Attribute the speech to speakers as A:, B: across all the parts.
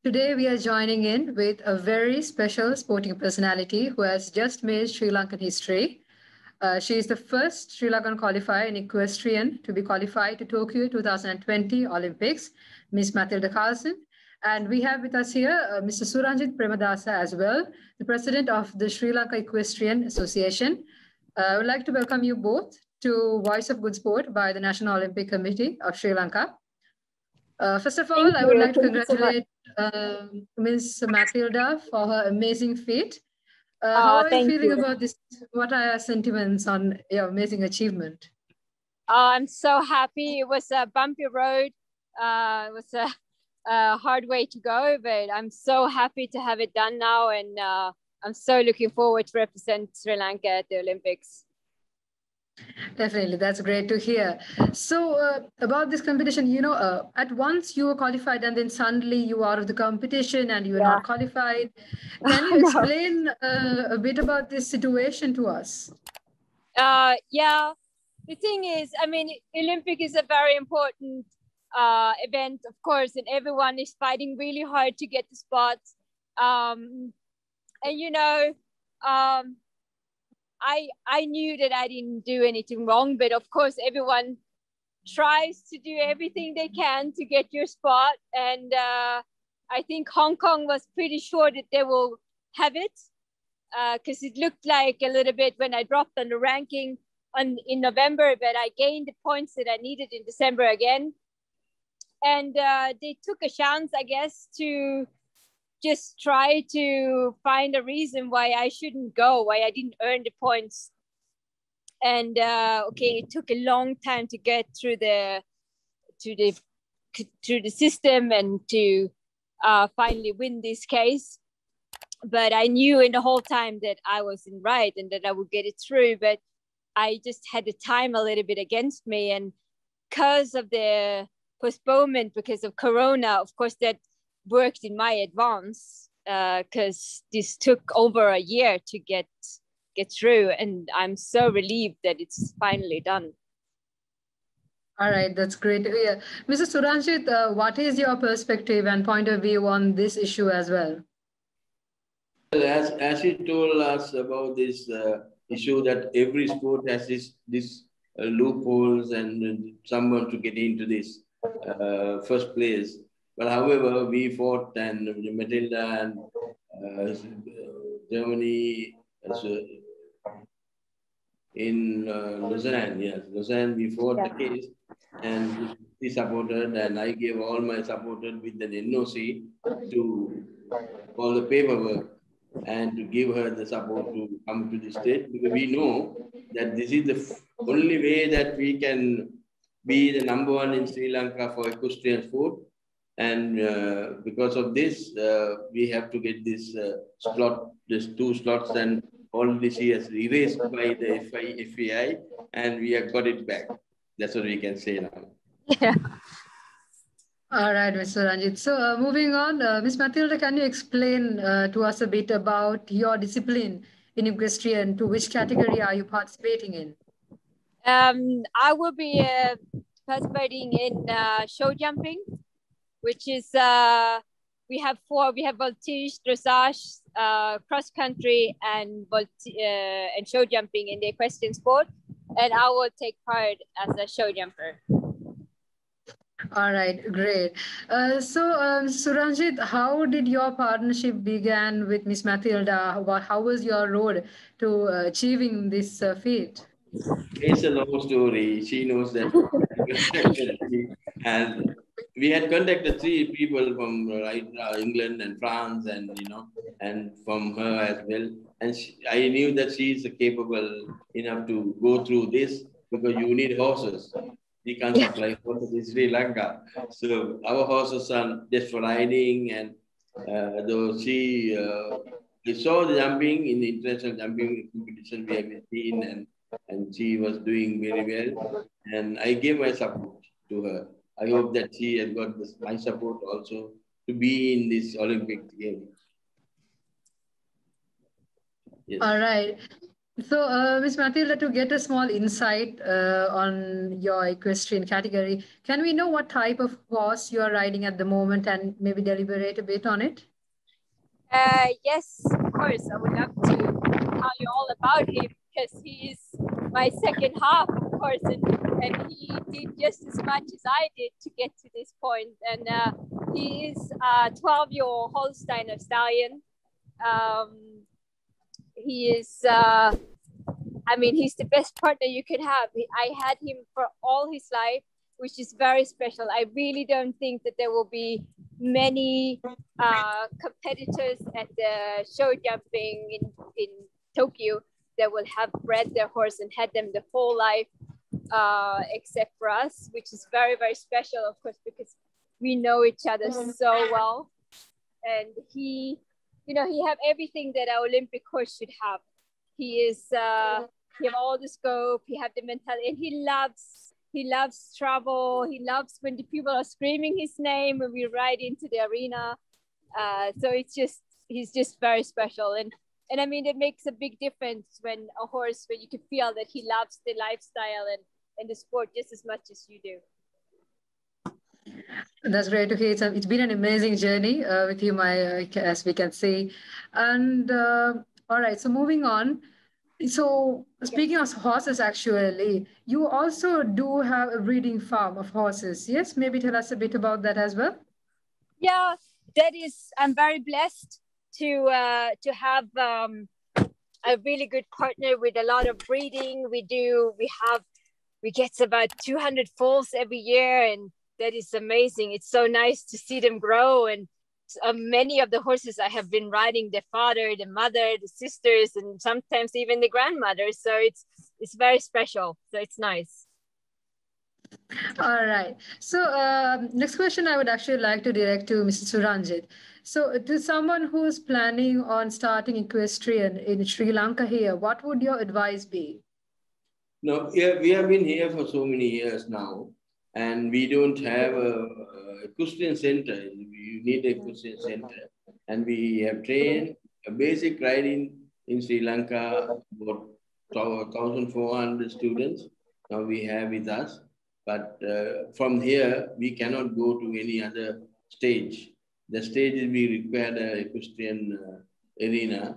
A: Today, we are joining in with a very special sporting personality who has just made Sri Lankan history. She is the first Sri Lankan qualifier in equestrian to be qualified to Tokyo 2020 Olympics, Miss Mathilda Karlson. And we have with us here Mr. Suranjit Premadasa as well, the president of the Sri Lanka Equestrian Association. I would like to welcome you both to Voice of Good Sport by the National Olympic Committee of Sri Lanka. First of all, I would like to congratulate Ms. Mathilda for her amazing feat. How are you feeling about this? What are your sentiments on your amazing achievement?
B: I'm so happy. It was a bumpy road. It was a hard way to go, but I'm so happy to have it done now. And I'm so looking forward to represent Sri Lanka at the Olympics.
A: Definitely, that's great to hear. So about this competition, you know, at once you were qualified and then suddenly you are out of the competition and you were not qualified. Can you explain a bit about this situation to us?
B: Yeah, the thing is, I mean, Olympic is a very important event, of course, and everyone is fighting really hard to get the spots. And, you know, I knew that I didn't do anything wrong, but of course, everyone tries to do everything they can to get your spot. And I think Hong Kong was pretty sure that they will have it because it looked like a little bit when I dropped on the ranking in November, but I gained the points that I needed in December again. And they took a chance, I guess, to just try to find a reason why I shouldn't go, why I didn't earn the points. And okay, it took a long time to get through the system and to finally win this case. But I knew in the whole time that I wasn't right and that I would get it through. But I just had the time a little bit against me, and because of the postponement, because of Corona, of course, that worked in my advance because this took over a year to get through, and I'm so relieved that it's finally done.
A: All right, that's great to hear. Mr. Suranjit, what is your perspective and point of view on this issue as well?
C: As he told us about this issue that every sport has this loopholes and someone to get into this first place. But however, we fought, and Matilda and Germany in Lausanne, yes, Lausanne, we fought the case, and he supported, and I gave all my supporters with the NOC to all the paperwork and to give her the support to come to the state, because we know that this is the only way that we can be the number one in Sri Lanka for equestrian sport. And because of this, we have to get this slot, these 2 slots, and already she has erased by the FAI, and we have got it back. That's what we can say now.
B: Yeah.
A: All right, Mr. Ranjit. So moving on, Ms. Mathilda, can you explain to us a bit about your discipline in equestrian? To which category are you participating in?
B: I will be participating in show jumping, which is we have 4. We have voltige, dressage, cross country, and show jumping in the equestrian sport, and I will take part as a show jumper.
A: All right, great. Suranjit, how did your partnership began with Miss Mathilda? How was your road to achieving this feat?
C: It's a long story. She knows that. And we had contacted 3 people from England and France, and and from her as well. And I knew that she is capable enough to go through this, because you need horses. We can't supply horses in Sri Lanka. So our horses are just for riding, and though she saw the jumping in the international jumping competition we have seen, and she was doing very well. And I gave my support to her. I hope that she has got my support also to be in this Olympic game.
A: Yes. All right. So, Ms. Mathilda, to get a small insight on your equestrian category, can we know what type of horse you are riding at the moment and maybe deliberate a bit on it?
B: Yes, of course. I would love to tell you all about him because he is my second half, of course, and he did just as much as I did to get to this point. And he is a 12-year-old Holstein stallion. He is, I mean, he's the best partner you could have. I had him for all his life, which is very special. I really don't think that there will be many competitors at the show jumping in Tokyo that will have bred their horse and had them the whole life, except for us, which is very, very special, of course, because we know each other so well. And he, you know, he have everything that our Olympic horse should have. He is, he have all the scope, he have the mentality, and he loves travel. He loves when the people are screaming his name when we ride into the arena. So it's just, he's just very special. And I mean, it makes a big difference when a horse, when you can feel that he loves the lifestyle and the sport just as much as you do.
A: That's great to hear. It's been an amazing journey with you, as we can see. And all right, so moving on. So speaking of horses, actually, you also do have a breeding farm of horses. Yes, maybe tell us a bit about that as well.
B: Yeah, that is. I'm very blessed to have a really good partner with a lot of breeding. We get about 200 foals every year, and that is amazing. It's so nice to see them grow. And many of the horses I have been riding, the father, the mother, the sisters, and sometimes even the grandmother. So it's very special. So it's nice.
A: All right. So next question I would actually like to direct to Mr. Suranjit. So to someone who is planning on starting equestrian in Sri Lanka here, what would your advice be?
C: No, yeah, we have been here for so many years now, and we don't have a equestrian center. You need a equestrian center, and we have trained a basic riding in Sri Lanka about 1,400 students. Now we have with us, but from here we cannot go to any other stage. The stage is we require the equestrian arena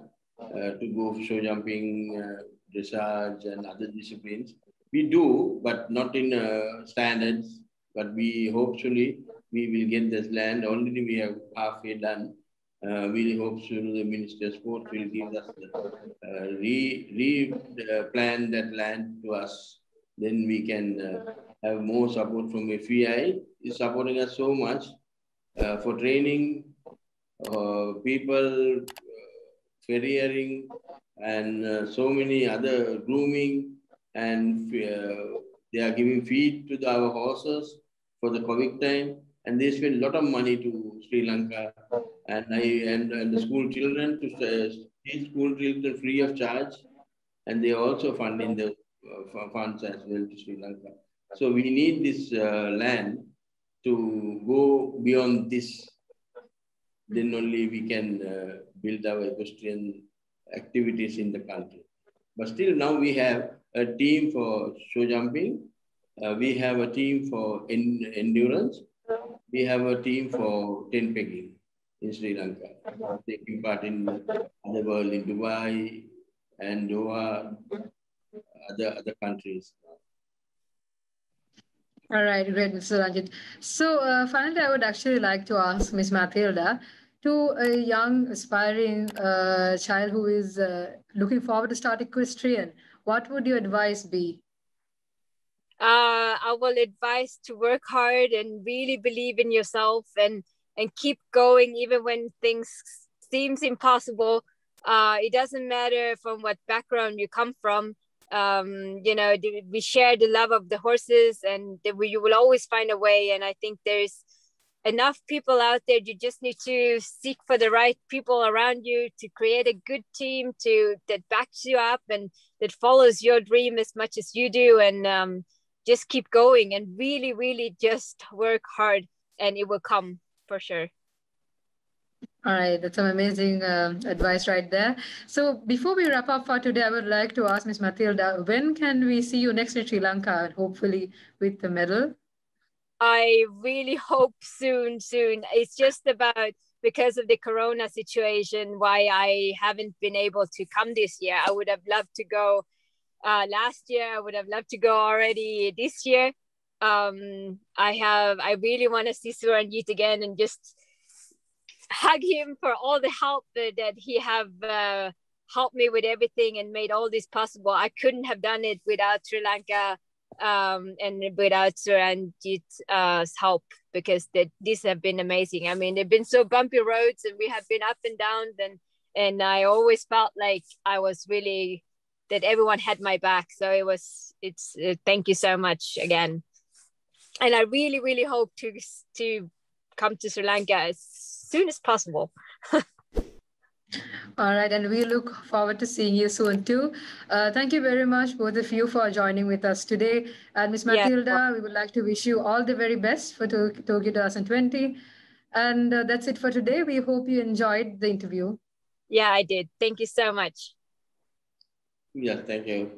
C: to go show jumping. Dressage and other disciplines. We do, but not in standards. But we hopefully we will get this land. Already we have halfway done. We hope soon the Minister of Sport will give us plan that land to us. Then we can have more support from FEI. Is supporting us so much for training people, ferrying, and so many other grooming, and they are giving feed to our horses for the COVID time, and they spend a lot of money to Sri Lanka, and the school children to teach school children free of charge, and they also funding the funds as well to Sri Lanka. So we need this land to go beyond this. Then only we can build our equestrian activities in the country. But still now we have a team for show jumping. We have a team for endurance. We have a team for tent pegging in Sri Lanka, taking part in the world in Dubai and Doha, other countries.
A: All right, great, Mr. Ranjit. So finally, I would actually like to ask Ms. Mathilda, to a young aspiring child who is looking forward to start equestrian, what would your advice be?
B: I will advise to work hard and really believe in yourself and keep going even when things seems impossible. It doesn't matter from what background you come from. You know, we share the love of the horses, and you will always find a way. And I think there's enough people out there. You just need to seek for the right people around you to create a good team that backs you up and that follows your dream as much as you do. And just keep going and really, really just work hard, and it will come for sure.
A: All right, that's some amazing advice right there. So before we wrap up for today, I would like to ask Miss Mathilda, when can we see you next in Sri Lanka, and hopefully with the medal?
B: I really hope soon. It's just about because of the corona situation why I haven't been able to come this year. I would have loved to go last year. I would have loved to go already this year. I really want to see Suranjit again and just hug him for all the help that he have helped me with everything and made all this possible. I couldn't have done it without Sri Lanka and without Suranjit's help, because these have been amazing. I mean, they've been so bumpy roads and we have been up and down, and I always felt like I was really, that everyone had my back. So it's thank you so much again. And I really, really hope to come to Sri Lanka as soon as possible.
A: All right, and we look forward to seeing you soon too. Thank you very much, both of you, for joining with us today. And Miss
B: Yeah.
A: Mathilda, we would like to wish you all the very best for Tokyo 2020. And that's it for today. We hope you enjoyed the interview.
B: Yeah, I did. Thank you so much.
C: Yes, thank you.